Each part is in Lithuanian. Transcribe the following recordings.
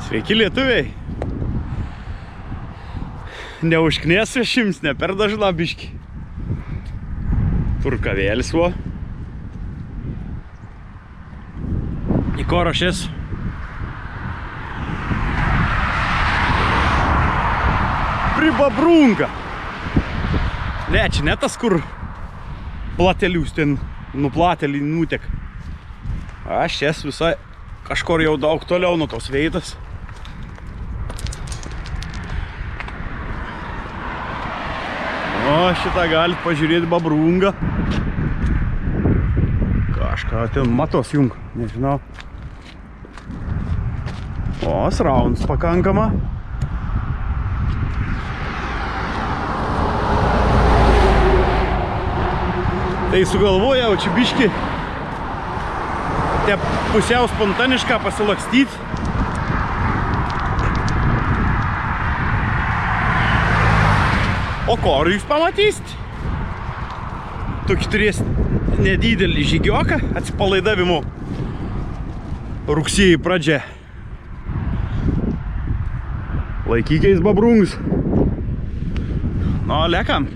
Sveiki lietuviai. Neužknėsiu šims, ne per dažna biški. Turkavėlis vo. Į ko rašės? Pribabrunga. Ne, čia ne tas, kur platelius ten nuplatelį nutek. Aš esu visai kažkur jau daug toliau nuo tos veitas. O, šitą galit pažiūrėti babrungą. Kažką ten matos jung, nežinau. O, srauns pakankama. Tai sugalvojau čia biški pusiau spontanišką pasilakstyti. O korų jūs pamatysit. Tokį turės nedidelį žygioką atsipalaidavimo rugsėjį pradžia. Laikykais babrungus. Nu, lekam.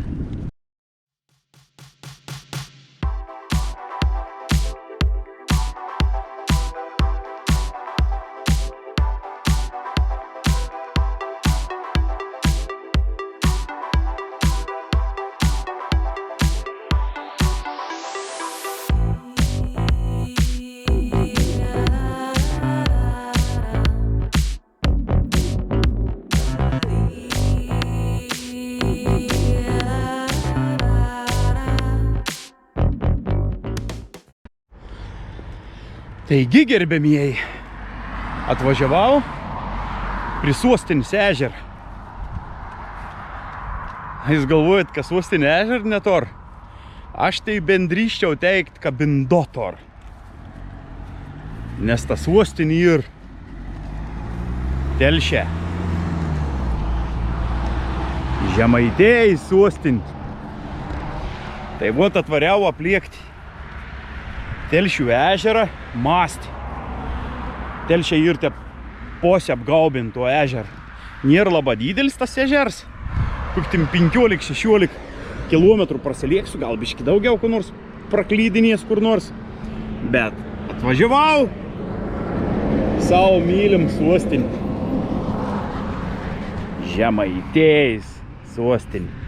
Taigi, gerbėmieji, atvažiavau prie Sostinės ežerą. Jūs galvojat, kad Sostinė ežer netor? Aš tai bendryščiau teikt, kad bindotor. Nes ta Sostinė ir Telšė. Žemaitėjai Sostinė. Tai vot atvariau apliekti Telšių ežerą, mąstį. Telšė ir te posė apgaubinto ežerą. Nėra labai didelis tas ežers. Koktim 15-16 kilometrų prasilėksiu, gal biški daugiau kur nors praklydinės kur nors. Bet atvažiavau savo mylim Sostinį. Žemaitėjais Sostinį.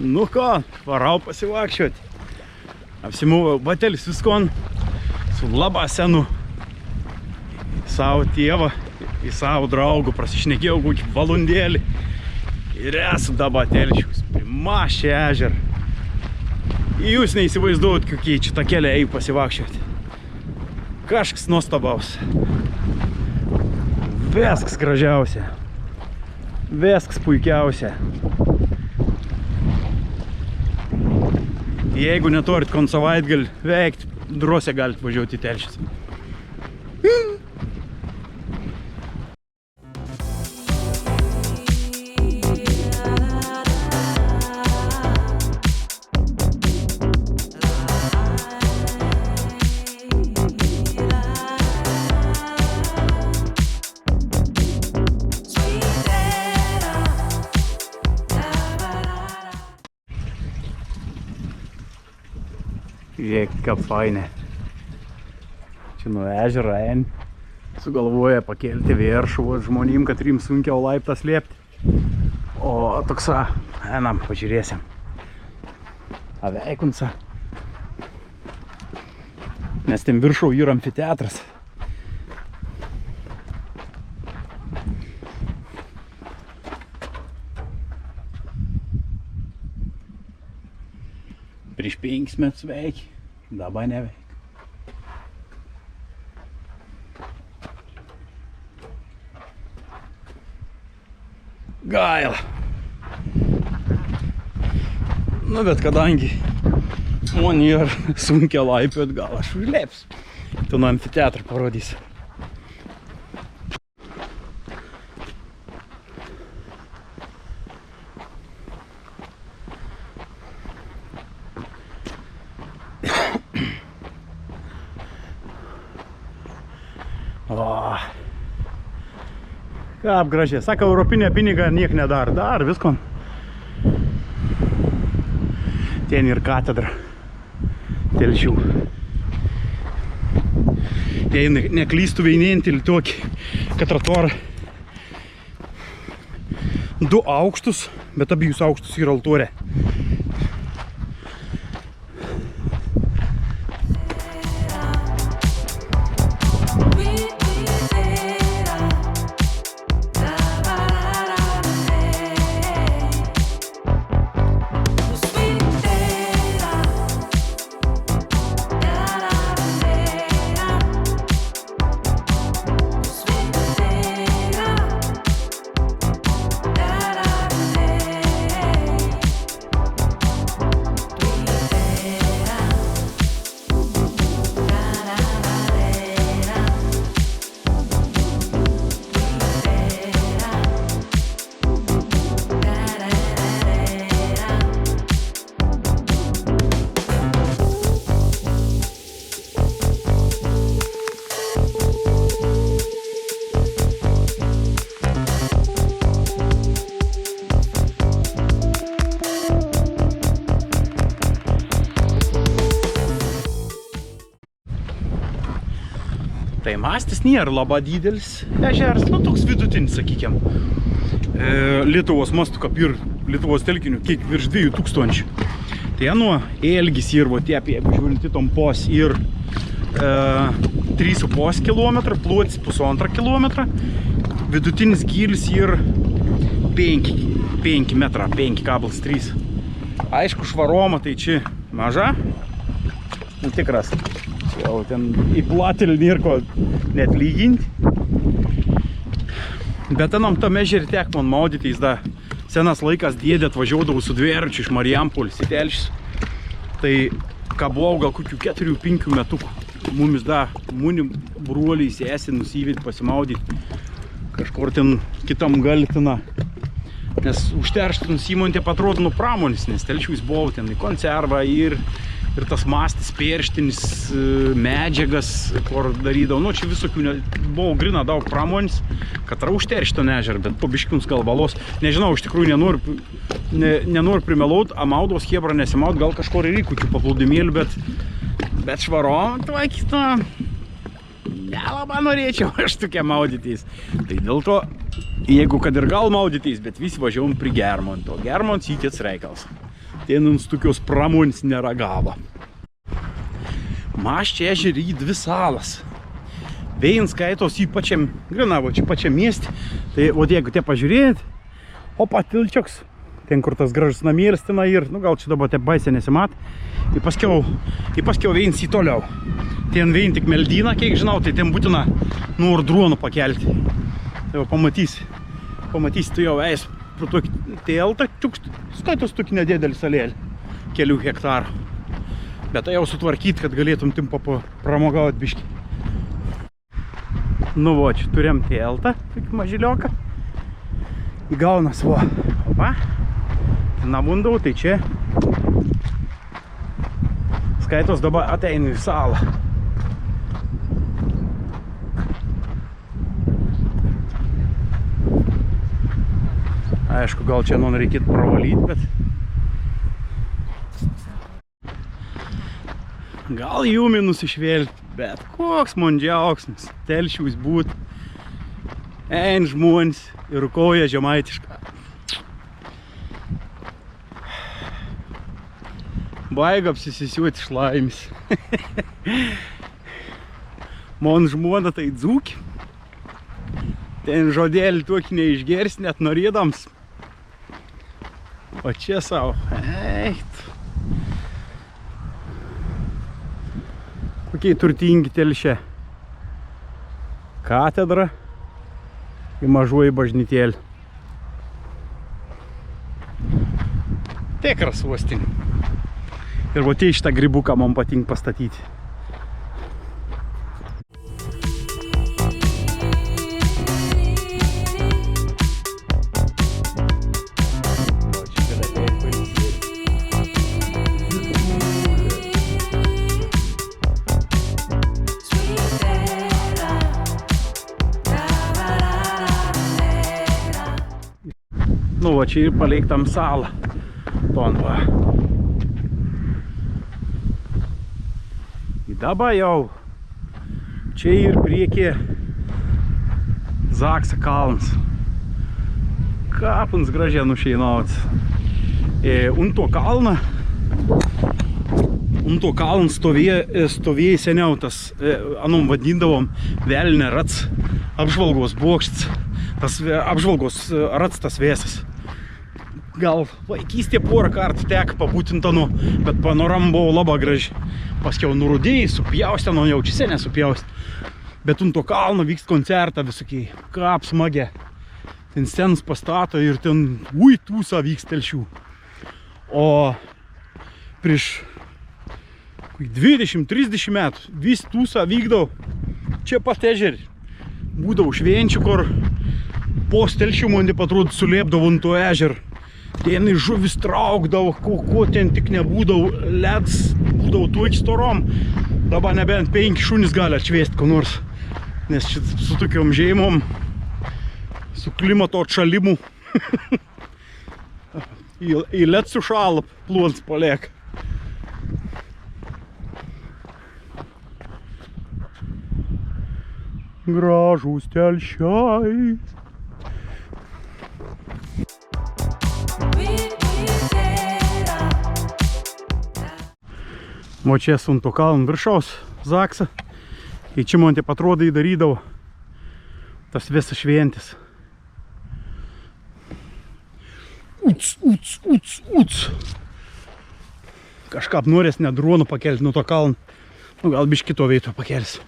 Nu ką, varau pasivakščioti. Apsimuvau batelis viskon su labai senu savo tėvą į savo draugų. Prasišnekėjau kokį valandėlį ir esu dabar Telšius, primašė ežerą. Jūs neįsivaizduojat, kokie čia tą kelią ėjau pasivakščioti. Kažkas nuostabaus. Viskas gražiausia. Viskas puikiausia. Jeigu netorit kon savaitgalį veikti, drąsiai galit važiuoti į Telšius. Žiūrėk, kaip fainė. Čia nuo ežerą sugalvoja pakelti viršų žmonėm, kad rim sunkiau laiptą slėpti. O toksa, einam, pažiūrėsim. Aveikunsa. Nes ten viršau yra amfiteatras. Prieš 5 metus veik, dabar neveik. Gaila. Nu, bet kadangi man yra sunkia laipiot, gal aš užlėpsiu. Tu nuo amfiteatrą parodysiu. O. Kaip gražiai. Sako, europinė pinigą niek nedar. Dar visko. Ten ir katedra. Telšių. Jei neklystų vienintelį tokį katratorą. 2 aukštus, bet abiejus aukštus yra altorė. Tai mastis nėra labai didelis ežeras, nu toks vidutinis, sakykim. Lietuvos mastu, kaip ir Lietuvos telkinių, kiek virš 2000. Tai nuo ilgis ir va tie, jeigu žiūrinti tompos, ir 3,5 km, plotis 1,5 km, vidutinis gylis ir 5 metrą, 5,3. Aišku, švaroma tai čia maža, nu tikras. Jau ten į platelį nėra net lyginti. Bet tenam tame ežere tek man maudytis, da senas laikas dėdė atvažiuodavo su dviračiu iš Marijampolės į Telšius. Tai ką buvau gal kokių 4-5 metukų. Mumis da muni broliai sesė nusivedė pasimaudyti kažkur ten kitam galitina. Nes užteršti nusimantė atrodo nu pramonis, nes Telšius buvo ten į konservą ir tas mastis, perštinis, medžiagas, kur darydavo. Nu, čia visokių, buvo grina daug pramonis, kad užteršti to nežer, bet po biškiums gal valos. Nežinau, iš tikrųjų nenoriu primeluot, amaudos hebra nesimaut, gal kažkur ir įkučių paplūdimėlių, bet švarom, tvaikito, nelabai norėčiau aš tokia maudytis. Tai dėl to, jeigu kad ir gal maudytis, bet visi važiavom prie Germonto. Germonts įkits reikals. Ten mums tokios pramonis neragavo. Maščia ežerį į 2 salas. Vėjin skaitos į pačiam, grinavo čia pačiam miestį. Tai o jeigu te pažiūrėt, opa Tilčioks, ten kur tas gražus namėlis ten ir, nu gal čia dabar te baisė nesimat. Ir paskiau vėjins į toliau. Ten vėjin tik meldyną, kiek žinau, tai ten būtina nu ir dronų pakelti. Tai jau pamatysi tu jau eis pro tokį teltą, skaitos tokį nedėdelį salėlį, kelių hektarų. Bet tai jau sutvarkyti, kad galėtum tim pramogauti biškį. Nu va, čia turėjom teltą, tokį mažylioką. Įgaunas, va, opa. Nabundau, tai čia. Skaitos dabar ateinu į salą. Aišku, gal čia man reikėtų pravalyti, bet gal jumi nusišvelti, bet koks man džiaugsmas Telšius būt. Ein žmonės ir koja žemaitiška. Baiga apsisisiuoti iš laimės. Man žmona tai dzūki. Ten žodėlį tokį neišgers net norėdams. O čia savo, eit. Kokie turtingi Telšė. Katedra ir mažuoji bažnytėlė. Tikras uostinė. Ir va šitą grybuką man patinka pastatyti. va čia ir paleiktam salą. Ton va. I dabar jau čia ir priekį Zaksa kalnas. Kapins gražiai nušeinauts. Un to kalną stovėjo seniau tas, anom vadindavom Velnė Rats apžvalgos bokštas, tas apžvalgos Rats tas vėsas. Gal vaikystė porą kartų teko pabūtinta, bet panorama buvo labai graži. Paskiau nurudėjai, supjaustė, jau čia senė supjaustė. Bet un to kalno vyks koncertą visokiai, kap smagė. Ten scenas pastato ir ten, tūsa vyks telšių. O prieš 20-30 metų vis tūsa vykdavo čia pat ežerį. Būdavo švenčių, kur po telšių man atrodo sulėpdavo ant to ežerą. Ten žuvis traukdavo, ko ten tik nebūdavo, ledas būdavo tuo iki storom. Dabar nebent 5 šunys gali atšviesti ko nors, nes čia su tokiom žeimom, su klimato atšalimu į led sušalą, plons palieka. Gražūs telšiai. O čia su to kalno viršaus Zaksa. Ir čia man taip atrodo įdarydavo tas visas šventis. Uts. Kažkap norės ne dronų pakelti nuo to kalno. Gal biškį to veito pakelsi.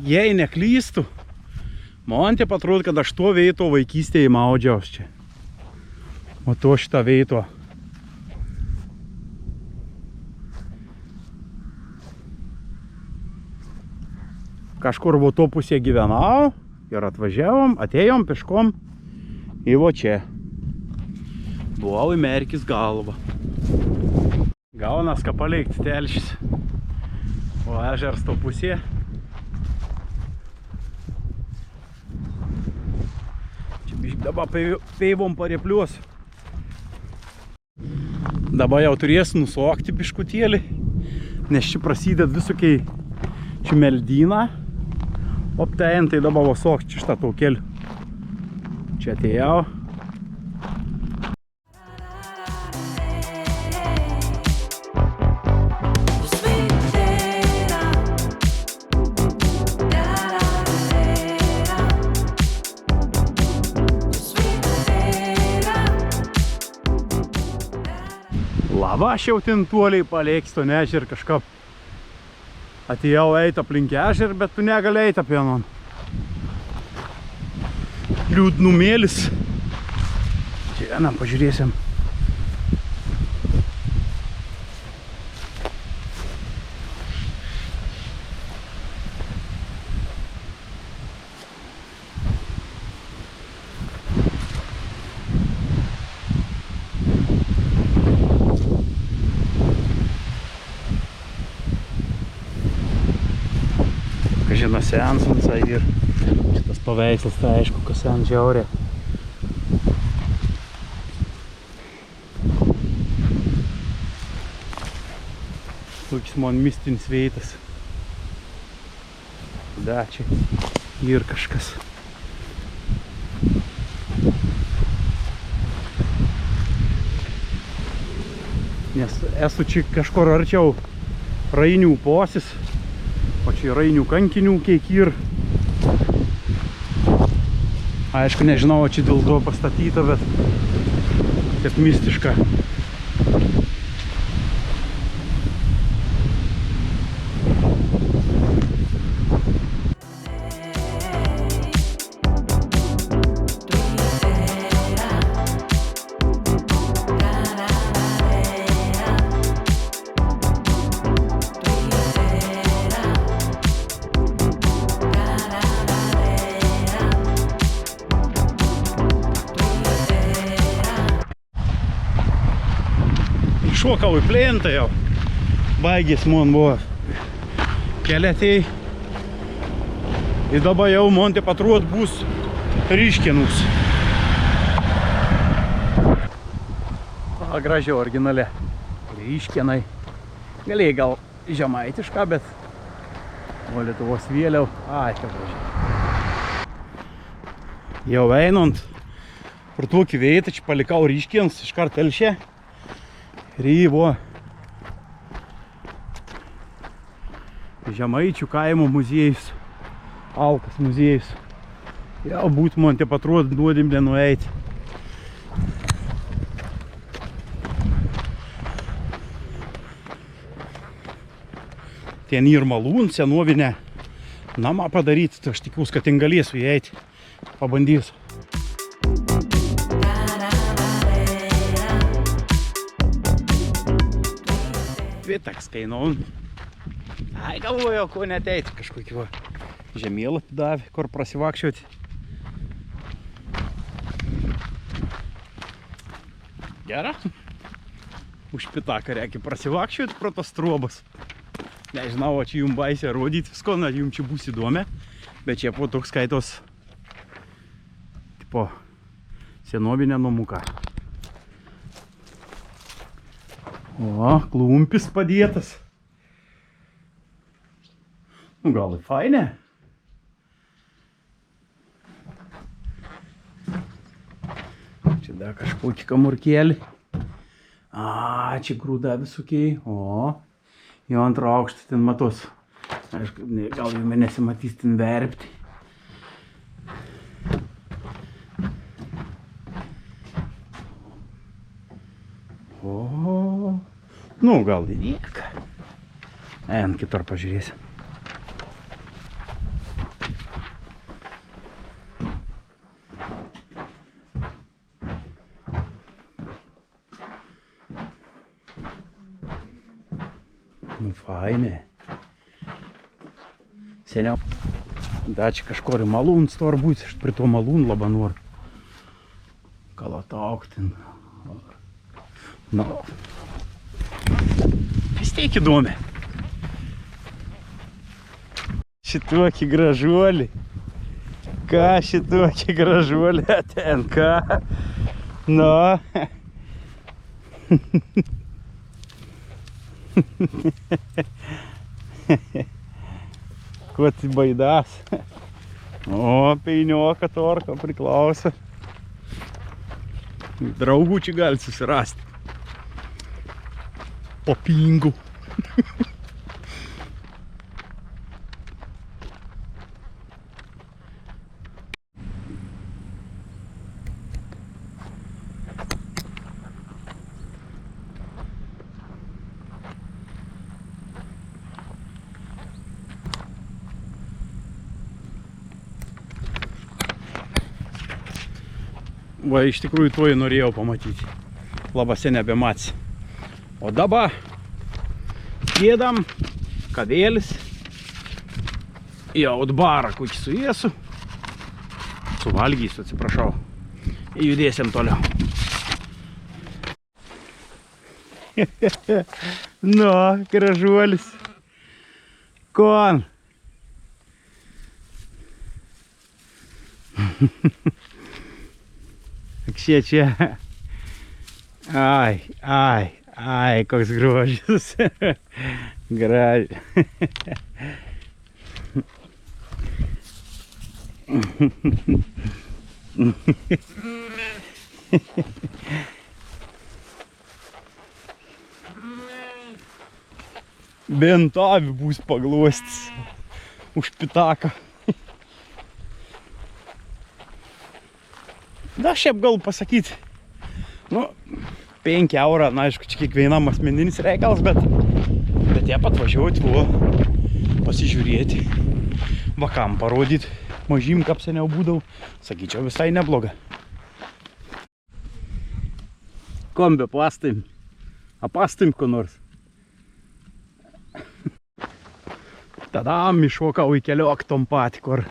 Jei neklystu, man taip atrodo, kad aš to veito vaikystėje maudžiaus čia. O to šitą veito. Kažkur vo to pusė gyvenau ir atėjom peškom į vo čia. Buvau įmerkis galvą. Gaunas, ką palikti telšis. O ežeras to pusė. Čia bišk dabar peivom parepliuos. Dabar jau turės nusokti biškutėlį, nes čia prasideda visokiai čia meldyną. O tai dabar vasokti šitą taukėlį. Čia atėjau. Lava aš jau ten tuoliai palėkis to nežer kažkap. Atėjau eit aplink ežer, bet tu negali eit apie man. Liūdnumėlis. Čia vienam pažiūrėsim. Amžinas Sensansai ir šitas paveikslas, tai aišku, kas sen žiaurė. Toks man mistinis veitas. Da, čia ir kažkas. Nes esu čia kažkur arčiau Rainių posis, o čia Rainių kankinių kiek ir. Aišku, nežinau, čia dėl to pastatyta, bet taip mistiška. Šokau į plentą jau. Baigės man buvo keliatėjai. Ir dabar jau man taip atrodo bus ryškinus. Gražiau originale. Ryškinai. Galėjai gal žemaitišką, bet o Lietuvos vėliau. Ai, kaip gražiai. Jau einant per tokį veitą, čia palikau ryškins, iškart telšė. Ryvo Žemaičių kaimo muziejus, Alkas muziejus. Jau būtų man taip atrodo nuodėmė nueiti. Ten ir malūn senovinę namą padaryti, tai aš tikiuosi, kad ten galėsiu įeiti. Pabandysiu. Vitaks kainon. Ai, galvoju, ko neteiti kažkokį žemėlapį davė, kur prasivakščioti. Gera? Už pitaką reikia prasivakščioti pro tos trobas. Nežinau, čia jums baisė rodyti visko, net jums čia bus įdomi. Bet čia po toks skaitos tipo senovinė namuka. O, klumpis padėtas. Nu, gal ir fainė. Čia dar kažkokį kamurkėlį. A, čia grūda visokiai. O, jau antrą aukštą ten matos. Aišku, gal jau nesimatys ten verpti. O, nu gal ir nieka. Einam kitur pažiūrėsim. Nu fainė. Seniau. Da čia kažkur malūns turi būti, aš prie to malūn labai noriu. Gal ataukti. Nu, vis tiek įdomi. Šitokį gražuolį. Ką šitokį gražuolį ten, ką? Nu. Ko tai baidas? O, peinioka torka priklauso. Draugų čia gali susirasti. Po pingų. Va, iš tikrųjų tuoj norėjau pamatyti. Labase nebematsi. O dabar kėdam, kavėlis. Jau atbarą kokį suėsiu. Suvalgysiu, atsiprašau. Ir judėsim toliau. Nu, gražuolis. Kon. Akšė čia. Ai, koks grožis. Gražiai. Bent avį bus paglostis už pitaką. Da, šiaip gal pasakyti, nu, 5 eurą, na, aišku, čia kiekvienam asmeninis reikalas, bet jie patvažiuoti, pasižiūrėti, vakam parodyti, mažym kap seniau būdavau, sakyčiau, visai nebloga. Kombe pastim, apastim ko nors. Tada iššokau į keliok tom pat, kur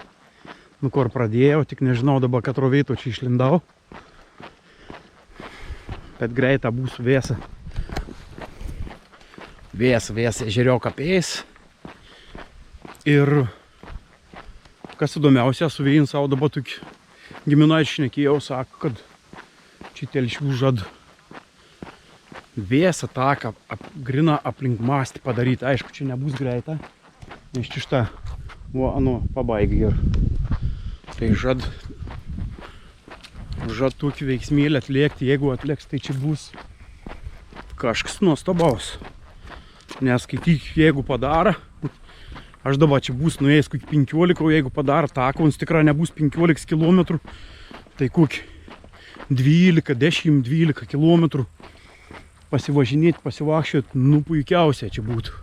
pradėjau, tik nežinau dabar, kad rovėto čia išlindau. Bet greitą būsiu vėsa. Vėsa ežeriok apėjęs. Ir kas įdomiausia, su vėjin savo dabar tokį giminaičių šnekėjau, sako, kad čia telšių žad vėsa taką, grina aplink mastį padaryti. Aišku, čia nebus greita, nes čia šitą pabaigį ir tai žad tokį veiksmėlį atliekti, jeigu atlieks, tai čia bus kažkas nuostabaus. Nes skaityk, jeigu padara, aš dabar čia bus nuėjęs kokį 15, o jeigu padara taką, jis tikrai nebus 15 km, tai kokį 10-12 km pasivažinėti, pasivakščioti, nu puikiausia čia būtų.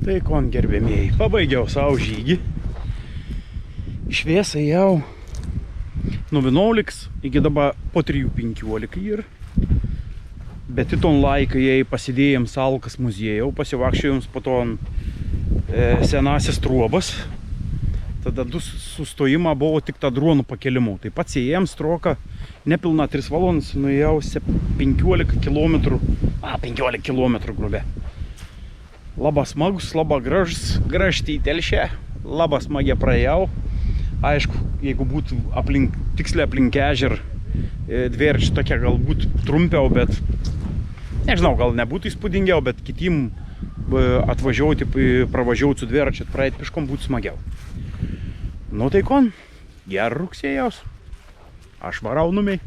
Tai kon gerbėmėjai, pabaigiau savo žygį. Iš vėsa jau nuo 11 iki dabar po 3:15 ir. Bet į ton laiką jei pasidėjom Salkas muziejau, pasivakščiojom po ton senasis truobas. Tada du sustojimą buvo tik tą dronų pakelimu. Tai pats ėjom stroką nepilna 3 valandas, nuėjau 15 km. 15 km grubė. Labai smagus, labai gražti į telšę, labai smagiai praėjau. Aišku, jeigu būtų tiksliai aplink ežer, dviračiai tokia galbūt trumpiau, bet nežinau, gal nebūtų įspūdingiau, bet kitim atvažiuoti, pravažiuoti su dviračiu, praeiti piškom būtų smagiau. Nu tai kon, gerų rugsėjaus. Aš varau numiai.